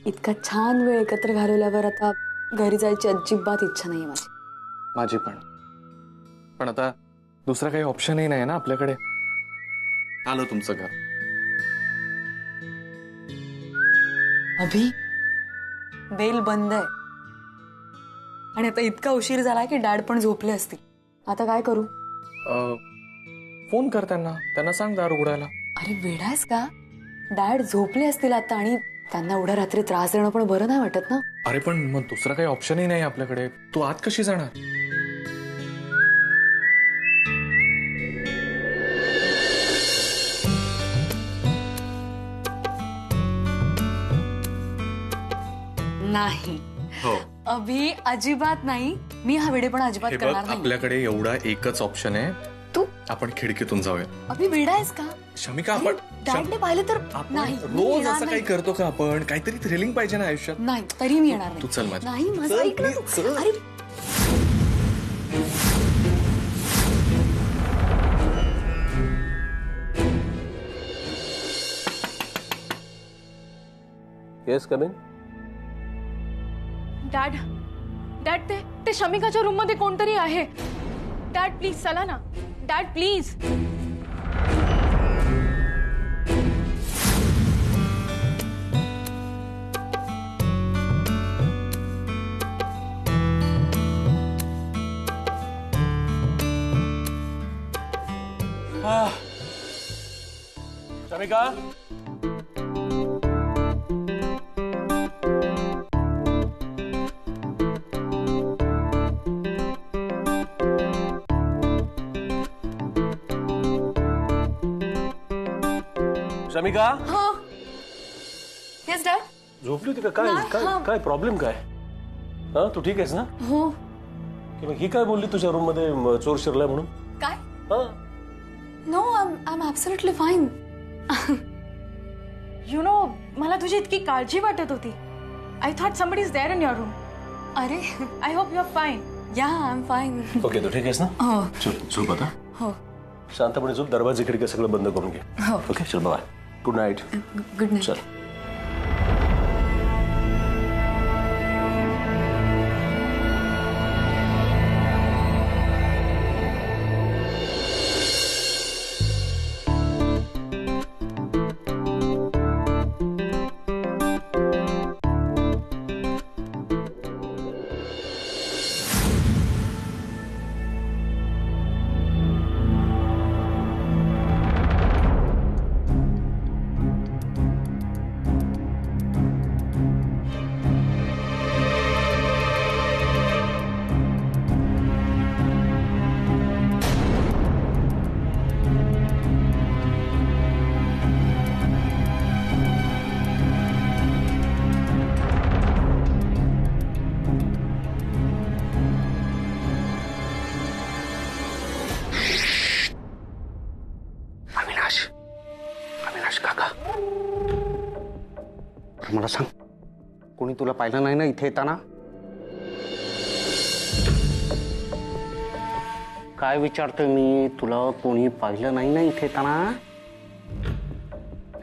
इतका छान वेळ एकत्र घालवल्यावर आता घरी जायची अजिबात इच्छा नाहीये माझी. माझी पण आता दुसरा काही ऑप्शनही नाही ना आपल्याकडे. आलं तुमचं घर. अभि, बेल बंद आहे आणि आता इतका उशीर झालाय की डॅड पण झोपले असतील. आता काय करू? फोन कर त्यांना सांग दार उघडायला. अरे वेडायस का? डॅड झोपले असतील आता आणि त्यांना एवढ्या रात्री त्रास देणं पण बरं नाही वाटत ना. अरे पण मग दुसरा काही ऑप्शनही नाही आपल्याकडे. तू आत कशी जाणार? नाही हो अभि, अजिबात नाही. मी हा वेडे पण अजिबात हे बघ, करणार नाही. आपल्याकडे एवढा एकच ऑप्शन आहे. तू आपण खिडकीतून जाऊया. अभि वेडायस का? शमिका आपण डॅडने पाहिलं तर आपण नाही. मी रोज येणार असं नाही. काही करतो का आपण? काहीतरी थ्रिलिंग पाहिजे ना आयुष्यात. नाही तरी मी येणार तू चल माझ्या. नाही. माझं चल, ऐक ना please, तू. चल. अरे येस कमिंग. डॅड डॅड ते शमिकाच्या रूम मध्ये कोणतरी आहे. डॅड प्लीज चला ना. Dad please. शमिका, शमिका, हो येस डॅड. झोपली होती का? काय नाही, काय हा. काय प्रॉब्लेम काय? हा, तू ठीक आहेस ना? हो. की मग ही काय बोलली तुझ्या रूम मध्ये चोर शिरलाय म्हणून? काय? हा, no, I am absolutely fine. You know मला तुझी इतकी काळजी वाटत होती. I thought somebody is there in your room. अरे I hope you are fine. Yeah I am fine. Okay, तू ठीक आहेस ना? हो चल झोप आता. हो शांतपणे झोप. दरवाजे खिडकी सगळं बंद करून घे. हो. ओके, चल bye. Good night. Good night. चल. अविनाश काका, मला सांग, कोणी तुला पाहिलं नाही ना इथे येताना? काय विचारतोय मी? तुला कोणी पाहिलं नाही ना इथे येताना?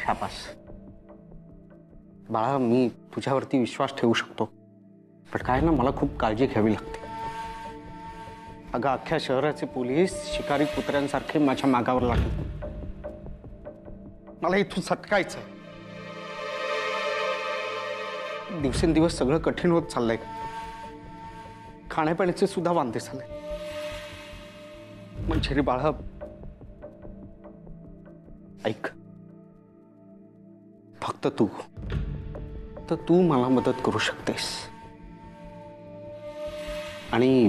शाबास बाळा, मी तुझ्यावरती विश्वास ठेवू शकतो, पण काय ना, मला खूप काळजी घ्यावी लागते. अगं, अख्ख्या शहराचे पोलीस शिकारी कुत्र्यांसारखे माझ्या मागावर लागले. मला इथून सटकायचं. दिवसेंदिवस सगळं कठीण होत चाललंय. खाण्यापिण्याचे सुद्धा वांदे झाले. म्हणजे रे बाळा, ऐक, फक्त तू मला मदत करू शकतेस. आणि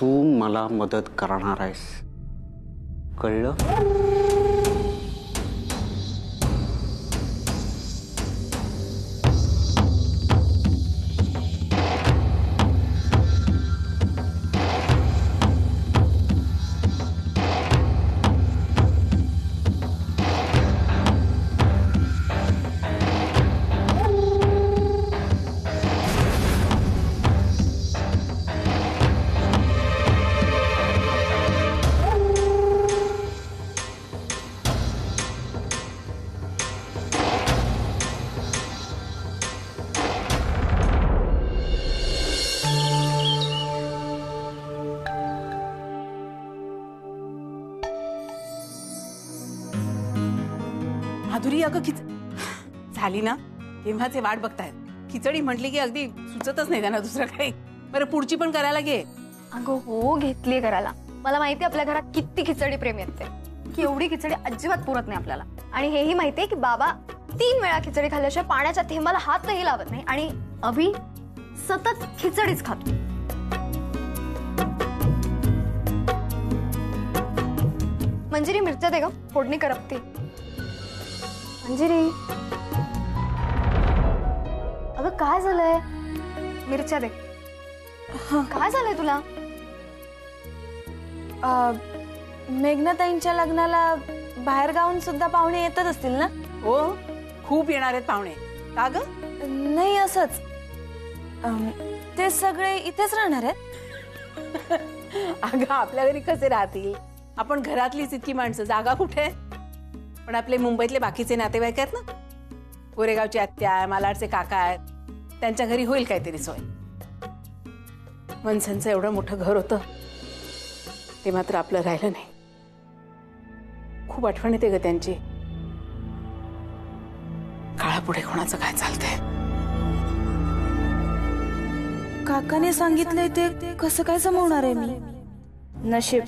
तू मला मदत करणार आहेस, कळलं? माधुरी अगं झाली ना केव्हाचे वाट बघतायत. खिचडी म्हटली की अगदी सुचतच नाही त्यांना दुसरं काही. बरं पुढची पण करायला घे. अगं हो घेतली करायला. मला माहिती आपल्या घरात किती खिचडी प्रेम येते की एवढी खिचडी अजिबात पुरत नाही आपल्याला. आणि हेही माहितीये की बाबा 3 वेळा खिचडी खाल्ल्याशिवाय पाण्याच्या थेंबाला हातही लावत नाही. आणि अभि सतत खिचडीच खातो. मंजिरी मिरच्या दे ग, फोडणी करपते. मंजिरी अगं काय झालंय? मिरच्या दे. काय झालंय तुला? मेघनाताईंच्या लग्नाला बाहेर गावून सुद्धा पाहुणे येतच असतील ना? हो खूप येणार आहेत पाहुणे. का ग? नाही असंच. ते सगळे इथेच राहणार आहेत? अगं आपल्या घरी कसे राहतील? आपण घरातलीच इतकी माणसं, जागा कुठे? पण आपले मुंबईतले बाकीचे नातेवाईक आहेत ना, कोरेगावची आत्या, मालाडचे काका आहेत, त्यांच्या घरी होईल काहीतरी सोय. मनसंचं एवढं मोठं घर होतं ते मात्र आपलं राहिलं नाही. खूप आठवण येते ग त्यांची. काळापुढे कोणाचं काय चालतंय? काकाने सांगितलंय ते कसं काय जमवणार आहे मी? नशीब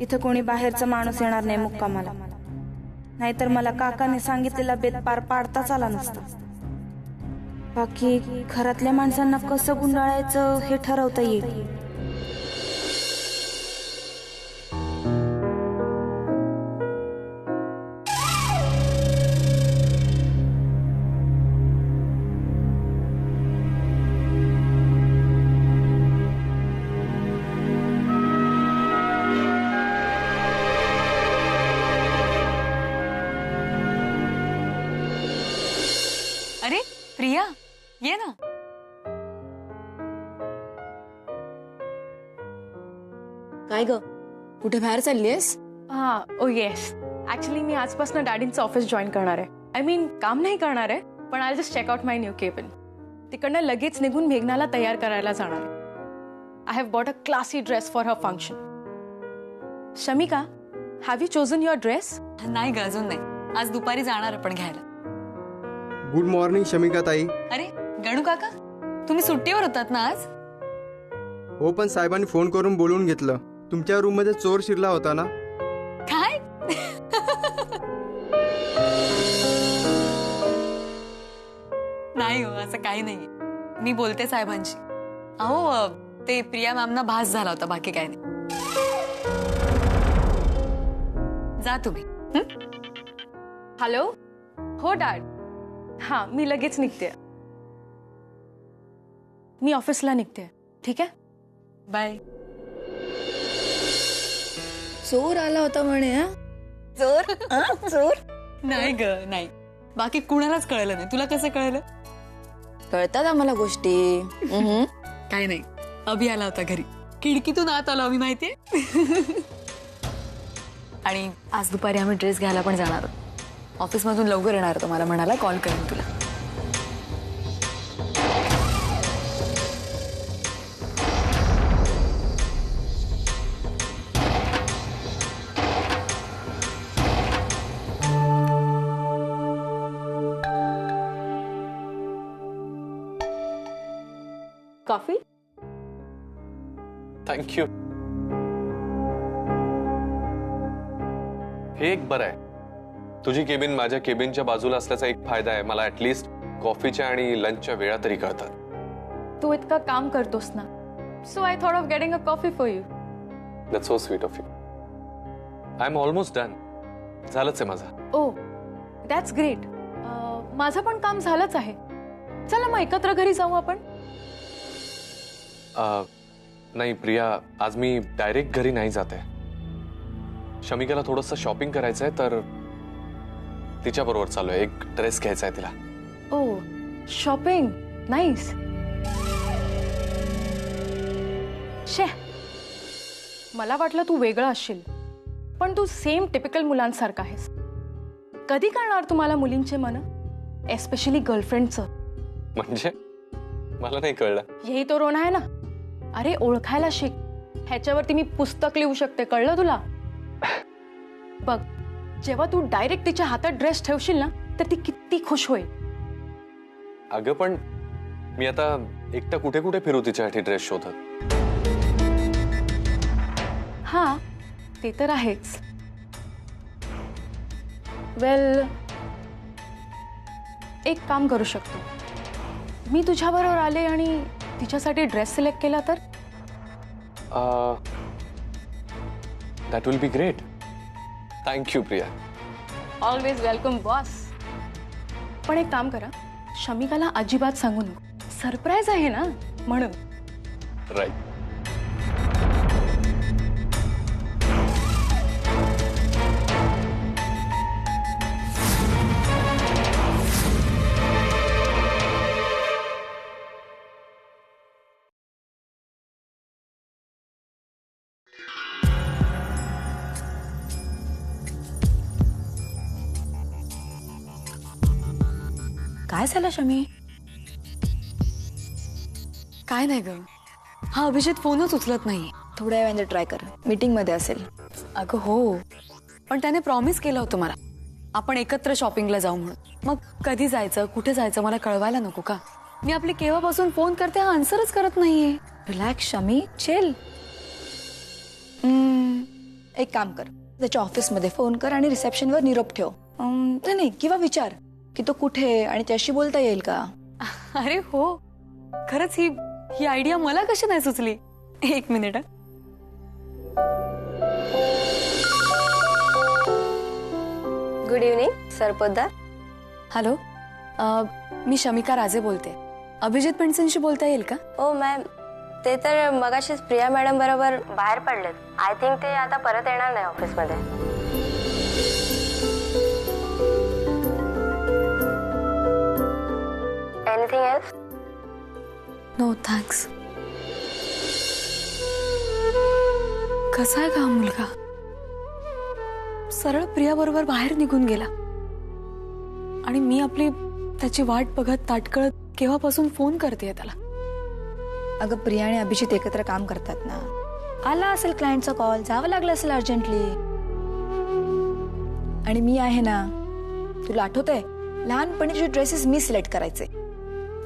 इथं कोणी बाहेरचा माणूस येणार नाही मुक्कामाला. नाहीतर मला काकाने सांगितलेला बेत पार पाडताच आला नसता. बाकी घरातल्या माणसांना कसं गुंडाळायचं हे ठरवता येईल. अरे प्रिया ये ना. काय ग, कुठे बाहेर चाललीयस? हा ओ येस. ऍक्च्युली मी आजपासून डॅडींचं ऑफिस जॉईन करणार आहे. आय मीन काम नाही करणार आहे, पण I just check out my new cabin. तिकडनं लगेच निघून मेघनाला तयार करायला जाणार आहे. I have bought a classy dress for her function. Shamika, have you chosen your dress? नाही ग अजून नाही. आज दुपारी जाणार आपण घ्यायला. गुड मॉर्निंग शमिका ताई. अरे गणू काका, तुम्ही सुट्टीवर होतात ना आज? हो पण साहेबांनी फोन करून बोलवून घेतलं. तुमच्या रूम मध्ये चोर शिरला होता ना? काय? नाही हो, असं काही नाही. मी बोलते साहेबांशी. अहो ते प्रिया मॅमना भास झाला होता, बाकी काय नाही. जा तुम्ही. हॅलो. हो डॅड. हा मी लगेच निघते. मी ऑफिसला निघते. ठीक आहे, बाय. चोर आला होता म्हणे. चोर? चोर नाही ग नाही. बाकी कुणालाच कळलं नाही. तुला कसं कळलं? कळतात आम्हाला गोष्टी. काही नाही. अभि आला होता घरी. खिडकीतून आत आलो आम्ही, माहितीये. आणि आज दुपारी आम्ही ड्रेस घ्यायला पण जाणार आहोत. ऑफिसमधून लवकर येणार तो. मला म्हणाला कॉल करेन तुला. कॉफी? थँक्यू. हे एक बरं आहे. तुझी केबिन माझ्या केबिनच्या बाजूला असल्याचा एक फायदा आहे. मला ऍटलीस्ट कॉफीच्या आणि लंचच्या वेळा तरी कळतात. तू इतकं काम करतोस ना, so I thought of getting a coffee for you. That's so sweet of you. I am almost done. झालंच आहे माझं. ओ दॅट्स ग्रेट. माझं पण काम झालंच आहे. चला मग एकत्र घरी जाऊ आपण. नाही प्रिया, आज मी डायरेक्ट घरी नाही जात आहे. शमिकाला थोडंसं शॉपिंग करायचं आहे, तर तिच्या बरोबर चालू आहे. एक ड्रेस घ्यायचा आहे तिला. ओ शॉपिंग, नाईस. शे, मला वाटलं तू वेगळं असशील, पण तू सेम टिपिकल मुलांसारखा आहेस. कधी कळणार तुम्हाला मुलींचे मन, एस्पेशली गर्लफ्रेंडचं? म्हणजे मला नाही कळलं. यही तो रोना आहे ना. अरे ओळखायला शिक. ह्याच्यावरती मी पुस्तक लिहू शकते, कळलं तुला? बघ, जेव्हा तू डायरेक्ट तिच्या हातात ड्रेस ठेवशील ना तर ती किती खुश होईल. अगं पण मी आता एकटा कुठे कुठे फिरू तिच्यासाठी ड्रेस शोधत. हा ते तर आहेच. वेल एक काम करू शकतो. मी तुझ्याबरोबर आले आणि तिच्यासाठी ड्रेस सिलेक्ट केला तर. That will be great. Thank you Priya. Always welcome boss. पण एक काम करा, शमिकाला अजिबात सांगू नको. सरप्राईज आहे ना म्हणून. राईट. काय झालं शमी? काय नाही ग. हा अभिजित फोनच उचलत नाही. थोड्या वेळाने ट्राय कर, मीटिंग मध्ये असेल. अगं हो, पण त्याने प्रॉमिस केलं होतं मला आपण एकत्र शॉपिंगला जाऊ म्हणून. मग कधी जायचं, कुठे जायचं मला कळवायला नको का? मी आपली केव्हापासून फोन करते, हा आन्सरच करत नाहीये. Relax Shami, chill. एक काम कर, त्याच्या ऑफिसमध्ये फोन कर आणि रिसेप्शनवर निरोप ठेव. नाही किंवा विचार की तो कुठे आणि त्याशी बोलता येईल का. अरे हो, खरंच ही आयडिया मला कशी नाही सुचली. एक minute. Good evening sir Poddar. Hello, मी शमिका राजे बोलते. अभिजित पेंडसेंशी बोलता येईल का? ओ मॅम, ते तर मगाशीच प्रिया मॅडम बरोबर बाहेर पडलेत. आय थिंक ते आता परत येणार नाही ऑफिसमध्ये. Anything else? No thanks. कसा आहे का हा मुलगा? सरळ प्रिया बरोबर बाहेर निघून गेला आणि मी आपली त्याची वाट बघत ताटकळत केव्हापासून फोन करते त्याला. अगं प्रिया आणि अभिजित एकत्र काम करतात ना. आला असेल क्लायंटचा कॉल, जावं लागलं असेल अर्जंटली. आणि मी आहे ना, तुला आठवतंय लहानपणीचे ड्रेसेस मी सिलेक्ट करायचे.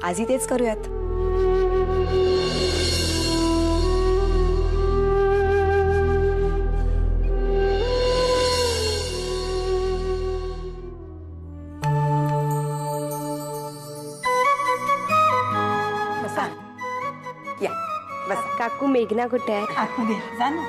आजही तेच करूयात. काकू मेघना कुठे आहे? आतमध्ये जा ना.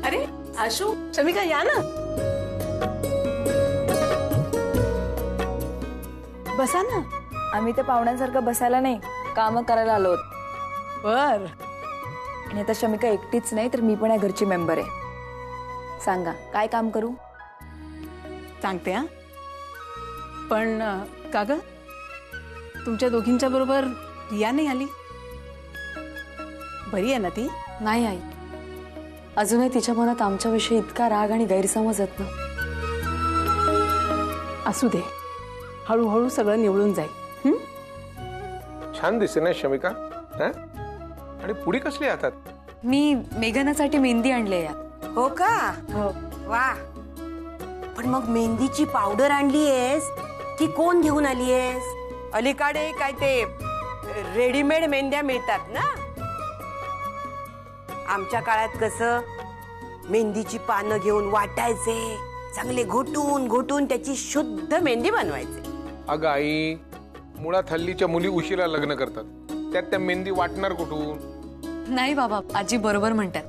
अरे आशू, शमिका या ना. बसा ना. आम्ही तर पाहुण्यांसारखं बसायला नाही, काम करायला आलो. बर. आणि आता शमिका एकटीच नाही तर मी पण या घरची मेंबर आहे. सांगा काय काम करू? सांगते हा. पण का ग, तुमच्या दोघींच्या बरोबर रिया नाही आली? बरी आहे ना ती? नाही आई, अजूनही तिच्या मनात आमच्याविषयी इतका राग आणि गैरसमज आहेत ना. असू दे, हळूहळू सगळं निवळून जाईल. छान दिसते ना शमिका. आणि पुढी कसली हातात? मी मेघनासाठी मेहंदी आणली आहे. हो का? हो. वा. पण मग मेहंदीची पावडर आणलीयेस की कोण घेऊन आलीयेस? अलीकडे काय ते रेडीमेड मेहंद्या मिळतात ना. आमच्या काळात कसं मेहंदीची पानं घेऊन वाटायचे, चांगले घोटून घोटून त्याची शुद्ध मेहंदी बनवायचे. अगं आई, मुळात हल्लीच्या मुली उशिरा लग्न करतात, त्यात त्या मेहंदी वाटणार कुठून? नाही बाबा, आजी बरोबर म्हणतात.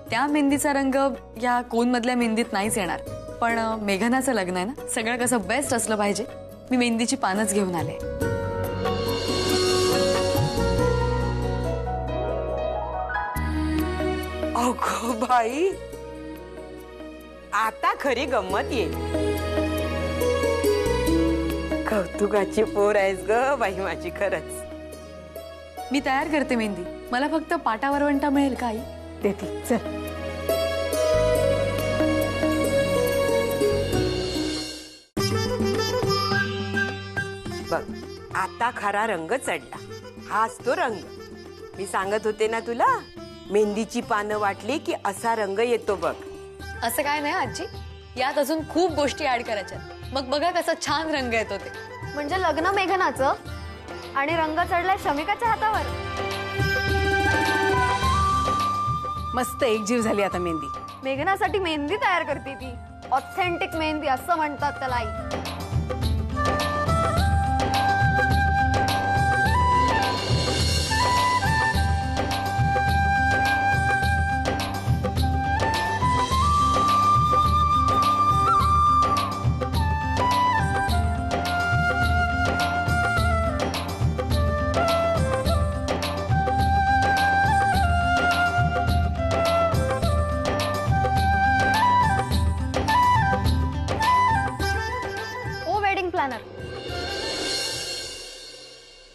त्या मेहंदीचा रंग या कोण मधल्या मेहंदीत नाहीच येणार. पण मेघनाचं लग्न आहे ना, सगळं कसं बेस्ट असलं पाहिजे. मी मेहंदीची पानच घेऊन आले. अगो बाई, आता खरी गंमत येईल. कौतुकाची पोर आहेस ग बाई माझी खरंच. मी तयार करते मेहंदी. मला फक्त पाटावरवंटा मिळेल का आई? देते. चल. बघ, आता खरा रंग चढला. हाच तो रंग. मी सांगत होते ना तुला, मेहंदीची पानं वाटली की असा रंग येतो बघ. असं काय नाही आजी, यात अजून खूप गोष्टी ऍड करायच्या. मग बघा कसा छान रंग येतो ते. म्हणजे लग्न मेघनाचं आणि रंग चढलाय शमिकाच्या हातावर. मस्त एकजीव झाली आता मेहंदी. मेघनासाठी मेहंदी तयार करते ती. ऑथेंटिक मेहंदी असं म्हणतात त्याला आई.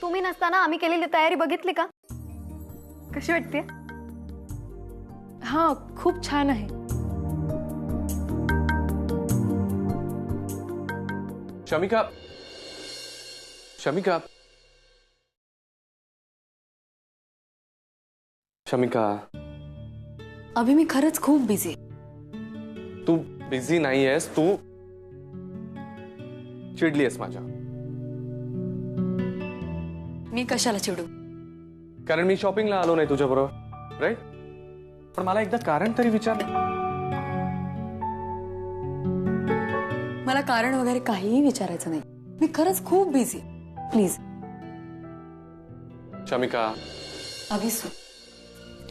तुम्ही नसताना आम्ही केलेली तयारी बघितली का? कशी वाटते? हा, खूप छान आहे. शमिका, शमिका, शमिका, अभि मी खरंच खूप बिझी. तू बिझी नाही आहेस, तू चिडली आहेस माझ्या. मी कशाला चिडू? कारण मी शॉपिंगला आलो नाही तुझ्या बरोबर, राईट? पण मला एकदा कारण तरी विचार. मला कारण वगैरे काहीही विचारायचं नाही. मी खरंच खूप बिझी. प्लीज शमिका, अभिसू,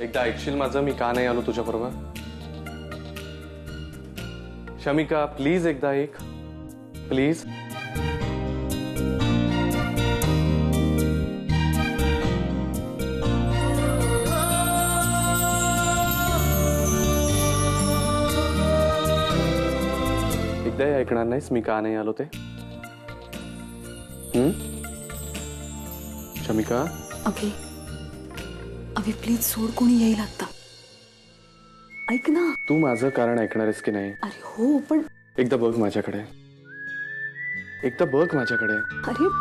एकदा ऐकशील माझं, मी का नाही आलो तुझ्या बरोबर? शमिका प्लीज, एकदा ऐक प्लीज. एकदाही ऐकणार नाहीस मी का नाही आलो ते? शमिका, अभि, अभि प्लीज सोड, कोणी येईल आता. ऐक ना. तू माझं कारण ऐकणार आहेस की नाही? अरे हो, पण एकदा बघ माझ्याकडे, एकदा बघ माझ्याकडे. अरे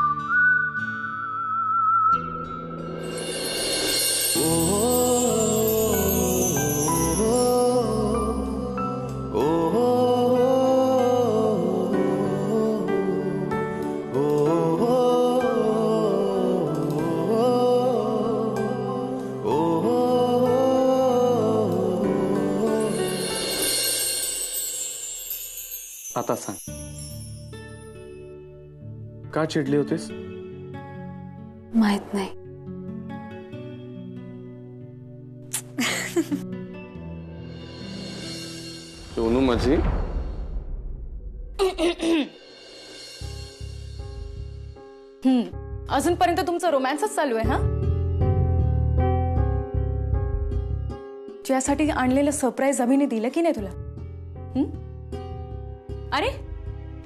आता सांग, का चिडली होतीस? माहित नाही. सोनू माझी. अजूनपर्यंत तुमचं रोमॅन्सच चालू आहे? हा, तुझ्यासाठी आणलेलं सरप्राईज अभिने दिलं की नाही तुला? अरे,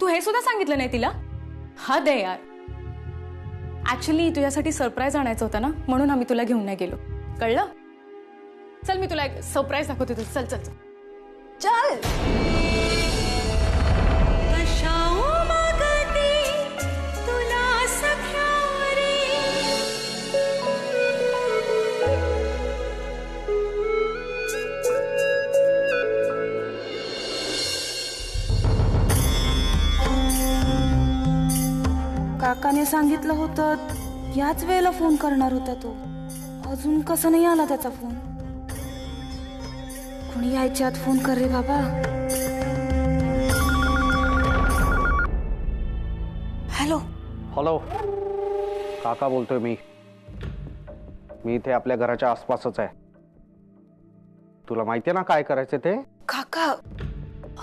तू हे सुद्धा सांगितलं नाही तिला? हद आहे यार. ऍक्च्युली तुझ्यासाठी सरप्राईज आणायचं होतं ना, म्हणून आम्ही तुला घेऊन नाही गेलो. कळलं? चल, मी तुला एक सरप्राईज दाखवते. तू चल चल चल चल. काकाने सांगितलं होतं याच वेळेला फोन करणार होता तो. अजून कसं नाही आला त्याचा फोन? कोणी यायच्या आत फोन कर रे बाबा. हॅलो. हॅलो, काका बोलतोय मी. मी इथे आपल्या घराच्या आसपासच आहे. तुला माहितीये ना काय करायचं ते? काका,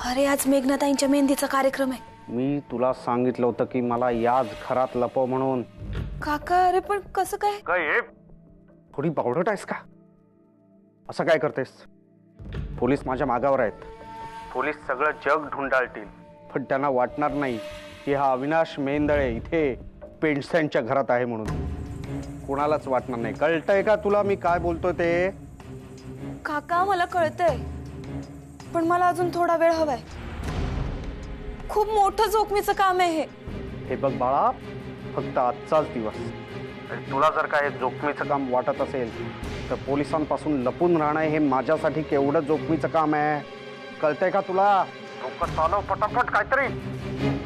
अरे आज मेघनाताईंच्या मेहंदीचा कार्यक्रम आहे. मी तुला सांगितलं होतं की मला याच घरात लपव म्हणून. काका, अरे पण कसं काय? काय थोडी बावळट आहेस का? असं काय करतेस? पोलीस माझ्या मागावर आहेत. पोलीस सगळं जग ढुंडाळतील, पण त्यांना वाटणार नाही की हा अविनाश मेंदळे इथे पेंडसेंटच्या घरात आहे म्हणून. कोणालाच वाटणार नाही. कळतंय का तुला मी काय बोलतोय ते? काका, मला कळतंय, पण मला अजून थोडा वेळ हवाय. खूप मोठं जोखमीचं काम आहे हे. हे बघ बाळा, फक्त आजचाच दिवस. आणि तुला जर काय जोखमीचं काम वाटत असेल तर पोलिसांपासून लपून राहणं हे माझ्यासाठी केवढं जोखमीचं काम आहे, कळतंय का तुला? डोकं चालव पटापट काहीतरी.